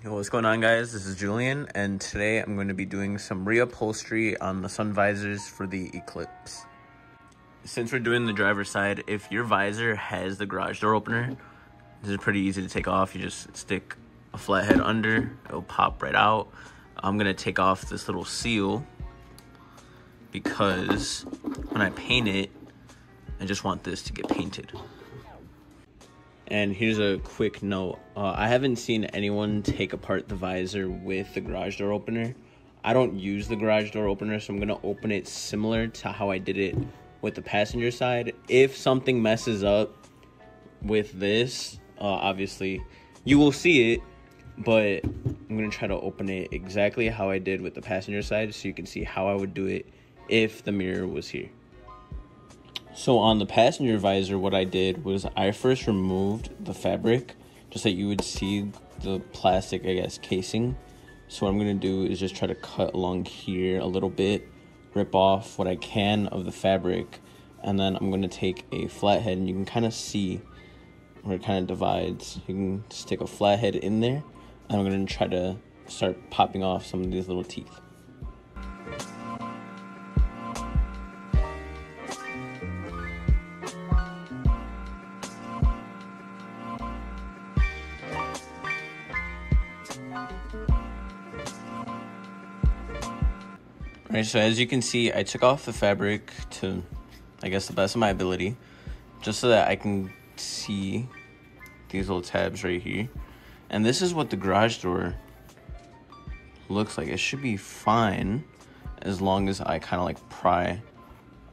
Yo, what's going on, guys? This is Julian, and today I'm going to be doing some reupholstery on the sun visors for the Eclipse. Since we're doing the driver's side, if your visor has the garage door opener, this is pretty easy to take off. You just stick a flathead under, it'll pop right out. I'm going to take off this little seal because when I paint it, I just want this to get painted. And here's a quick note. I haven't seen anyone take apart the visor with the garage door opener. I don't use the garage door opener, so I'm going to open it similar to how I did it with the passenger side. If something messes up with this, obviously you will see it, but I'm going to try to open it exactly how I did with the passenger side so you can see how I would do it if the mirror was here. So on the passenger visor, what I did was I first removed the fabric just so you would see the plastic, I guess, casing. So what I'm going to do is just try to cut along here a little bit, rip off what I can of the fabric, and then I'm going to take a flathead, and you can kind of see where it kind of divides. You can stick a flathead in there, and I'm going to try to start popping off some of these little teeth. Alright, so as you can see, I took off the fabric to, I guess, the best of my ability, just so that I can see these little tabs right here. And this is what the garage door looks like. It should be fine as long as I kind of like pry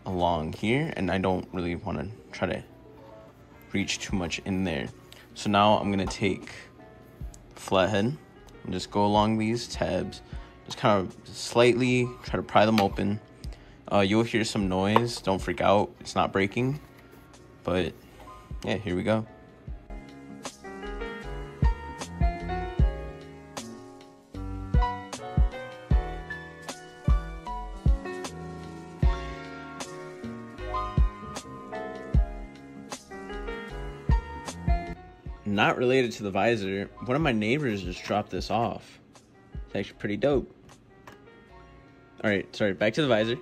along here, and I don't really want to try to reach too much in there. So now I'm going to take flathead and just go along these tabs. Just kind of slightly try to pry them open. You'll hear some noise. Don't freak out. It's not breaking. But yeah, here we go. Not related to the visor, one of my neighbors just dropped this off. It's actually pretty dope. Alright, sorry, back to the visor.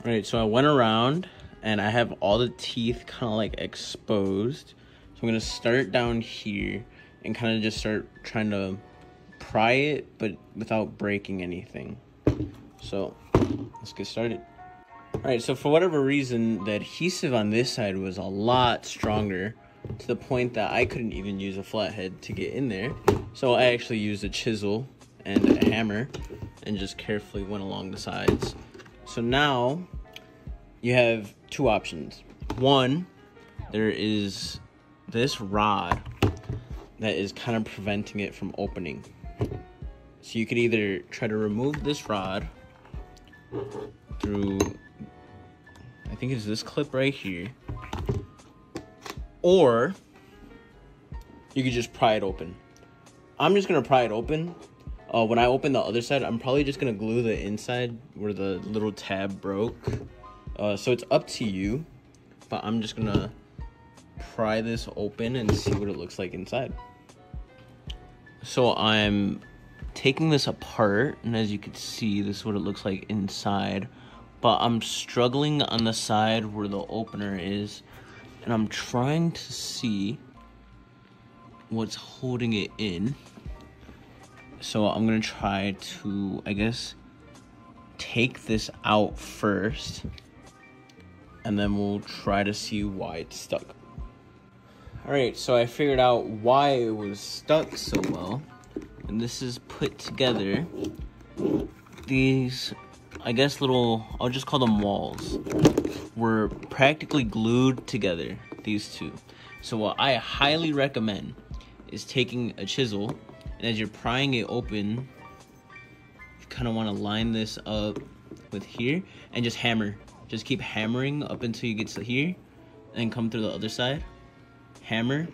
Alright, so I went around and I have all the teeth kind of like exposed. So I'm going to start down here and kind of just start trying to pry it, but without breaking anything. So let's get started. Alright, so for whatever reason, the adhesive on this side was a lot stronger, to the point that I couldn't even use a flathead to get in there. So I actually used a chisel and a hammer and just carefully went along the sides. So now you have two options. One, there is this rod that is kind of preventing it from opening. So you could either try to remove this rod through, I think it's this clip right here, or you could just pry it open. I'm just gonna pry it open. When I open the other side, I'm probably just gonna glue the inside where the little tab broke. So it's up to you, but I'm just gonna pry this open and see what it looks like inside. So I'm taking this apart, and as you can see, this is what it looks like inside. But I'm struggling on the side where the opener is, and I'm trying to see what's holding it in. So I'm gonna try to, I guess, take this out first, and then we'll try to see why it's stuck. Alright, so I figured out why it was stuck so well, and this is put together. These, I guess, little, I'll just call them walls, were practically glued together, these two. So what I highly recommend is taking a chisel, and as you're prying it open, you kind of want to line this up with here and just hammer. Just keep hammering up until you get to here, and come through the other side. Hammer,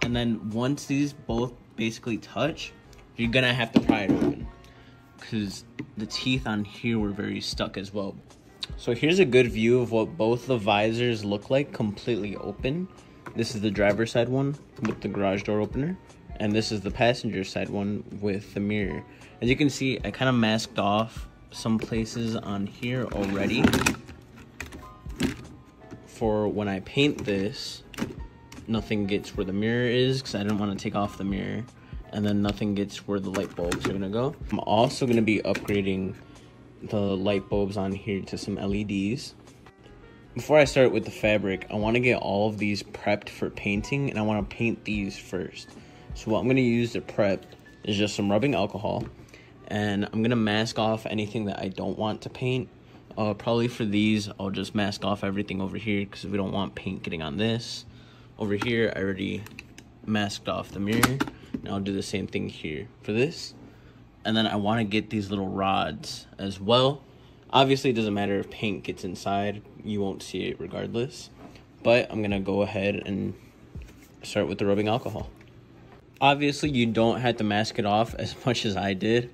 and then once these both basically touch, you're gonna have to pry it open because the teeth on here were very stuck as well. So here's a good view of what both the visors look like completely open. This is the driver's side one with the garage door opener, and this is the passenger side one with the mirror. As you can see, I kind of masked off some places on here already for when I paint this. Nothing gets where the mirror is because I didn't want to take off the mirror, and then nothing gets where the light bulbs are gonna go. I'm also gonna be upgrading the light bulbs on here to some LEDs. Before I start with the fabric, I want to get all of these prepped for painting, and I want to paint these first. So what I'm going to use to prep is just some rubbing alcohol, and I'm going to mask off anything that I don't want to paint. Probably for these, I'll just mask off everything over here because we don't want paint getting on this. Over here, I already masked off the mirror, and I'll do the same thing here for this. And then I want to get these little rods as well. Obviously, it doesn't matter if paint gets inside, you won't see it regardless. But I'm going to go ahead and start with the rubbing alcohol. Obviously, you don't have to mask it off as much as I did.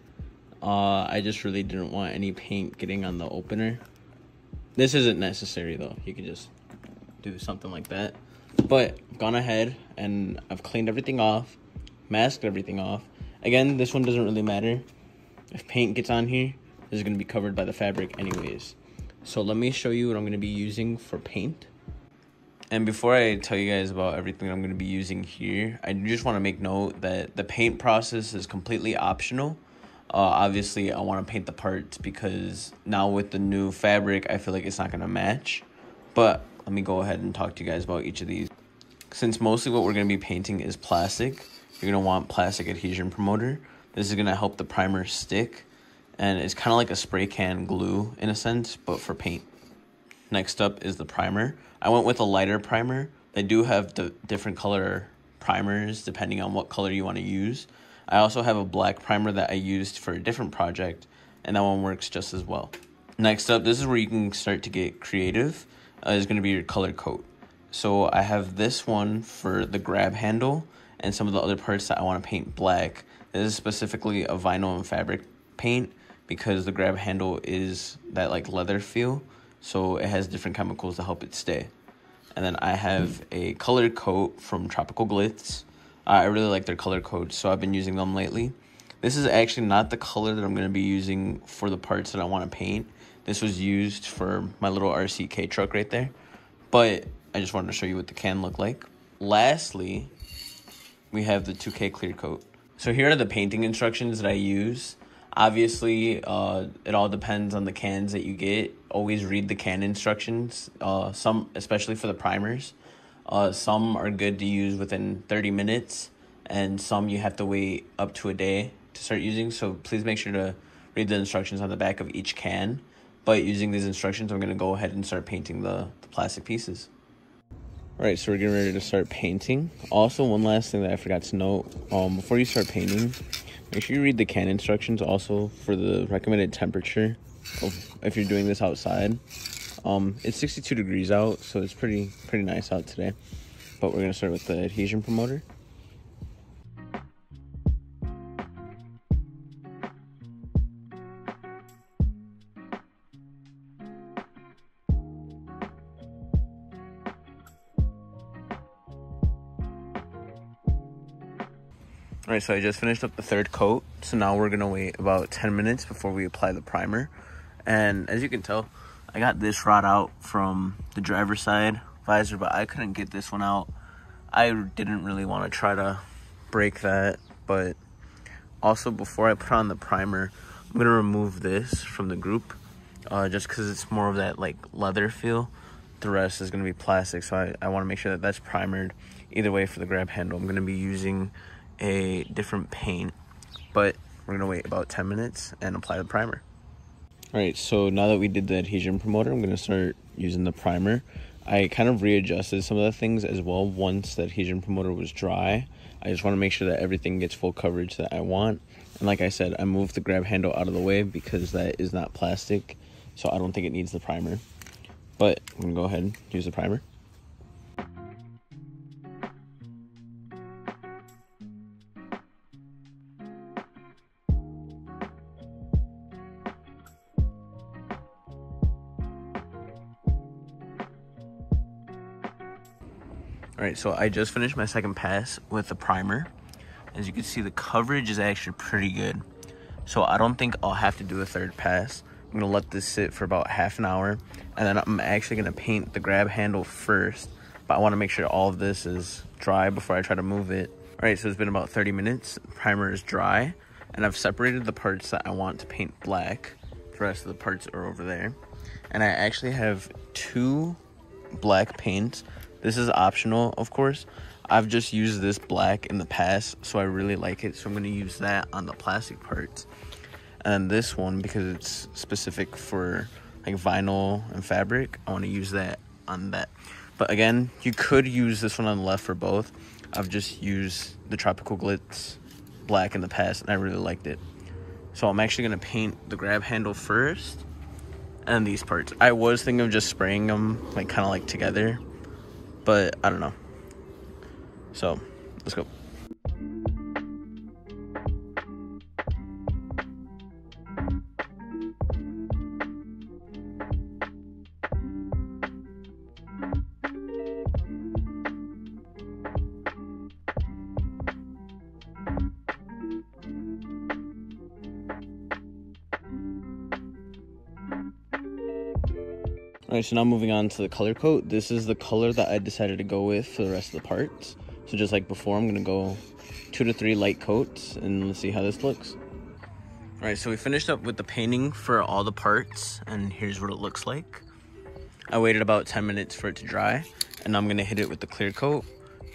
I just really didn't want any paint getting on the opener. This isn't necessary though, you could just do something like that. But I've gone ahead and I've cleaned everything off, masked everything off. Again, this one doesn't really matter. If paint gets on here, this is going to be covered by the fabric anyways. So let me show you what I'm going to be using for paint. And before I tell you guys about everything I'm going to be using here, I just want to make note that the paint process is completely optional. Obviously, I want to paint the parts because now with the new fabric, I feel like it's not going to match. But let me go ahead and talk to you guys about each of these. Since mostly what we're going to be painting is plastic, you're going to want plastic adhesion promoter. This is going to help the primer stick. And it's kind of like a spray can glue in a sense, but for paint. Next up is the primer. I went with a lighter primer. They do have the different color primers depending on what color you want to use. I also have a black primer that I used for a different project, and that one works just as well. Next up, this is where you can start to get creative. Is going to be your color coat. So I have this one for the grab handle and some of the other parts that I want to paint black. This is specifically a vinyl and fabric paint, because the grab handle is that like leather feel, so it has different chemicals to help it stay. And then I have a color coat from Tropical Glitz. I really like their color coats, so I've been using them lately. This is actually not the color that I'm going to be using for the parts that I want to paint. This was used for my little RCK truck right there, but I just wanted to show you what the can looked like. Lastly, we have the 2K clear coat. So here are the painting instructions that I use. Obviously, it all depends on the cans that you get. Always read the can instructions, some, especially for the primers. Some are good to use within 30 minutes, and some you have to wait up to a day to start using. So please make sure to read the instructions on the back of each can. But using these instructions, I'm going to go ahead and start painting the plastic pieces. All right, so we're getting ready to start painting. Also, one last thing that I forgot to note, before you start painting, make sure you read the can instructions also for the recommended temperature of if you're doing this outside. It's 62 degrees out, so it's pretty nice out today. But we're going to start with the adhesion promoter. Alright, so I just finished up the third coat, so now we're going to wait about 10 minutes before we apply the primer. And as you can tell, I got this rod out from the driver's side visor, but I couldn't get this one out. I didn't really want to try to break that, but also before I put on the primer, I'm going to remove this from the group, just because it's more of that like leather feel. The rest is going to be plastic, so I want to make sure that that's primered. Either way, for the grab handle, I'm going to be using a different paint, but we're gonna wait about 10 minutes and apply the primer. All right, so now that we did the adhesion promoter, I'm gonna start using the primer. I kind of readjusted some of the things as well once the adhesion promoter was dry. I just want to make sure that everything gets full coverage that I want. And like I said, I moved the grab handle out of the way because that is not plastic, so I don't think it needs the primer. But I'm gonna go ahead and use the primer. All right, so I just finished my second pass with the primer, As you can see, the coverage is actually pretty good. So I don't think I'll have to do a third pass. I'm gonna let this sit for about half an hour, and then I'm actually gonna paint the grab handle first, but I wanna make sure all of this is dry before I try to move it. All right, so it's been about 30 minutes. The primer is dry, and I've separated the parts that I want to paint black. The rest of the parts are over there. And I actually have 2 black paints. This is optional, of course. I've just used this black in the past, so I really like it. So I'm gonna use that on the plastic parts. And this one, because it's specific for like vinyl and fabric, I wanna use that on that. But again, you could use this one on the left for both. I've just used the Tropical Glitz black in the past, and I really liked it. So I'm actually gonna paint the grab handle first, and these parts. I was thinking of just spraying them like kind of like together, but I don't know. So let's go. Alright, so now moving on to the color coat. This is the color that I decided to go with for the rest of the parts. So just like before, I'm going to go 2 to 3 light coats, and let's see how this looks. Alright, so we finished up with the painting for all the parts, and here's what it looks like. I waited about 10 minutes for it to dry, and now I'm going to hit it with the clear coat.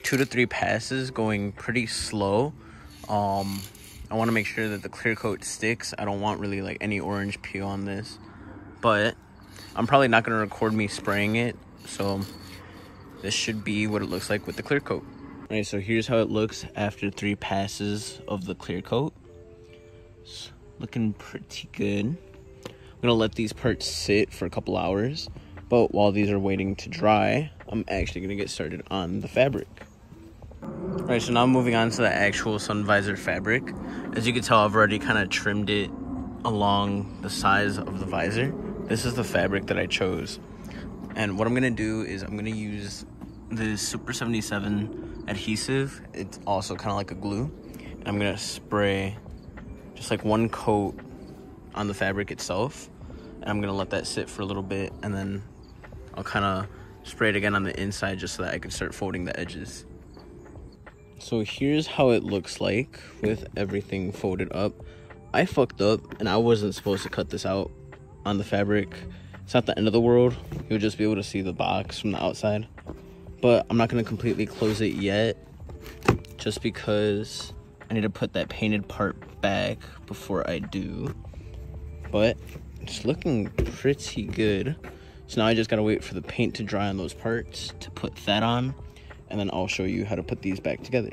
2 to 3 passes, going pretty slow. I want to make sure that the clear coat sticks. I don't want really like any orange peel on this, but I'm probably not going to record me spraying it, so this should be what it looks like with the clear coat. Alright, so here's how it looks after 3 passes of the clear coat. It's looking pretty good. I'm going to let these parts sit for a couple hours, but while these are waiting to dry, I'm actually going to get started on the fabric. Alright, so now moving on to the actual sun visor fabric. As you can tell, I've already kind of trimmed it along the size of the visor. This is the fabric that I chose. And what I'm going to do is I'm going to use this Super 77 adhesive. It's also kind of like a glue. And I'm going to spray just like 1 coat on the fabric itself. And I'm going to let that sit for a little bit. And then I'll kind of spray it again on the inside just so that I can start folding the edges. So here's how it looks like with everything folded up. I fucked up and I wasn't supposed to cut this out on the fabric. It's not the end of the world. You'll just be able to see the box from the outside, but I'm not going to completely close it yet just because I need to put that painted part back before I do. But it's looking pretty good. So now I just gotta wait for the paint to dry on those parts to put that on, and then I'll show you how to put these back together.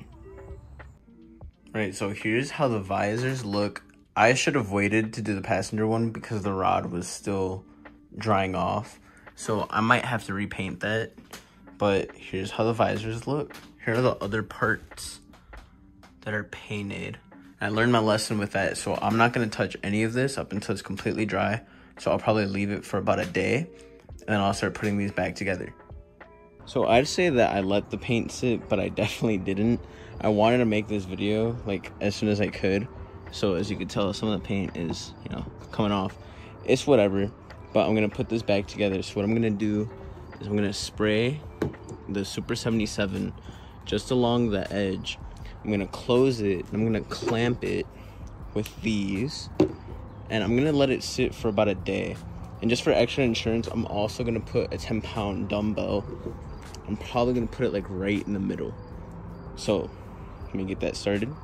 Alright, so here's how the visors look. I should have waited to do the passenger one because the rod was still drying off. So I might have to repaint that. But here's how the visors look. Here are the other parts that are painted. I learned my lesson with that, so I'm not going to touch any of this up until it's completely dry. So I'll probably leave it for about a day, and then I'll start putting these back together. So I'd say that I let the paint sit, but I definitely didn't. I wanted to make this video like as soon as I could. So as you can tell, some of the paint is, you know, coming off. It's whatever, but I'm going to put this back together. So what I'm going to do is I'm going to spray the Super 77 just along the edge. I'm going to close it, and I'm going to clamp it with these, and I'm going to let it sit for about a day. And just for extra insurance, I'm also going to put a 10-pound dumbbell. I'm probably going to put it like right in the middle. So let me get that started.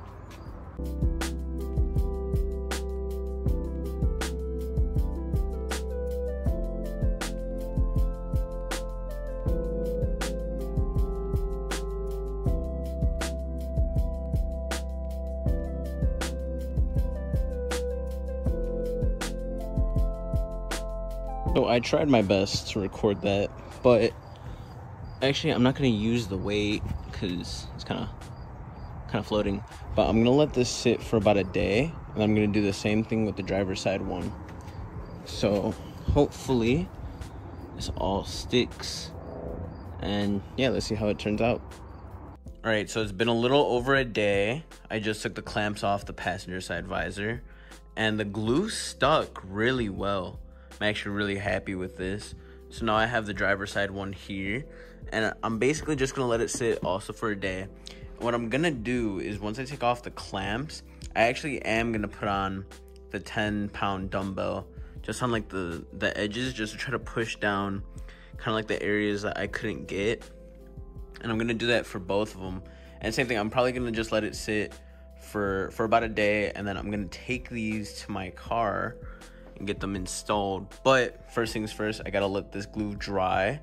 So I tried my best to record that, but actually I'm not going to use the weight because it's kind of floating. But I'm going to let this sit for about a day, and I'm going to do the same thing with the driver's side one. So hopefully this all sticks, and yeah, let's see how it turns out. All right, so it's been a little over a day. I just took the clamps off the passenger side visor, and the glue stuck really well. I'm actually really happy with this. So now I have the driver's side one here, and I'm basically just gonna let it sit also for a day. What I'm gonna do is once I take off the clamps, I actually am gonna put on the 10-pound dumbbell just on like the edges, just to try to push down kind of like the areas that I couldn't get. And I'm gonna do that for both of them. And same thing, I'm probably gonna just let it sit for about a day, and then I'm gonna take these to my car and get them installed. But first things first, I gotta let this glue dry,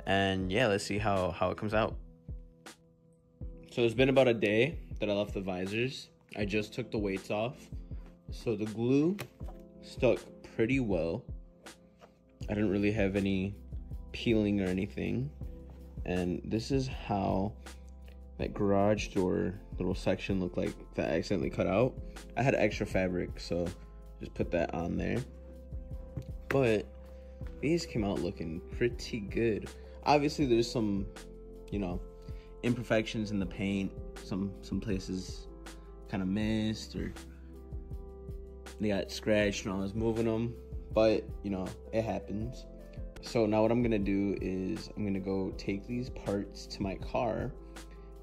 and yeah, let's see how it comes out. So it's been about a day that I left the visors. I just took the weights off, so the glue stuck pretty well. I didn't really have any peeling or anything. And this is how that garage door little section looked like that I accidentally cut out. I had extra fabric, so just put that on there. But these came out looking pretty good. Obviously there's some, you know, imperfections in the paint. Some places kind of missed, or they got scratched when I was moving them, but you know, it happens. So now what I'm gonna do is I'm gonna go take these parts to my car.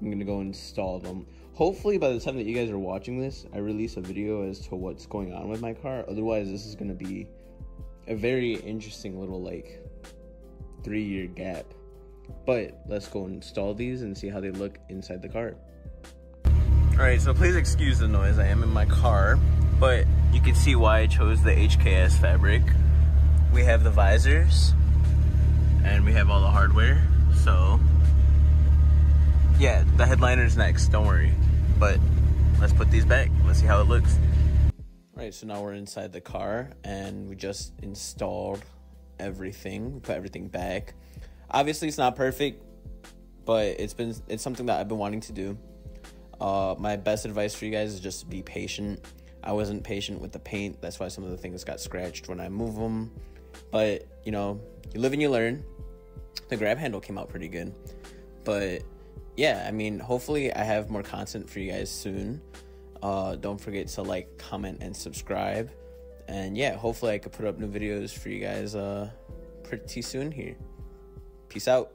I'm gonna go install them. Hopefully by the time that you guys are watching this, I release a video as to what's going on with my car. Otherwise, this is gonna be a very interesting little like 3-year gap. But let's go install these and see how they look inside the car. All right, so please excuse the noise. I am in my car, but you can see why I chose the HKS fabric. We have the visors, and we have all the hardware. So yeah, the headliner's next, don't worry. But let's put these back. Let's see how it looks. All right, so now we're inside the car, and we just installed everything. We put everything back. Obviously it's not perfect, but it's something that I've been wanting to do. My best advice for you guys is just to be patient. I wasn't patient with the paint. That's why some of the things got scratched when I move them. But, you know, you live and you learn. The grab handle came out pretty good. But, yeah, I mean, hopefully I have more content for you guys soon. Don't forget to like, comment, and subscribe. And, yeah, hopefully I could put up new videos for you guys pretty soon here. Peace out.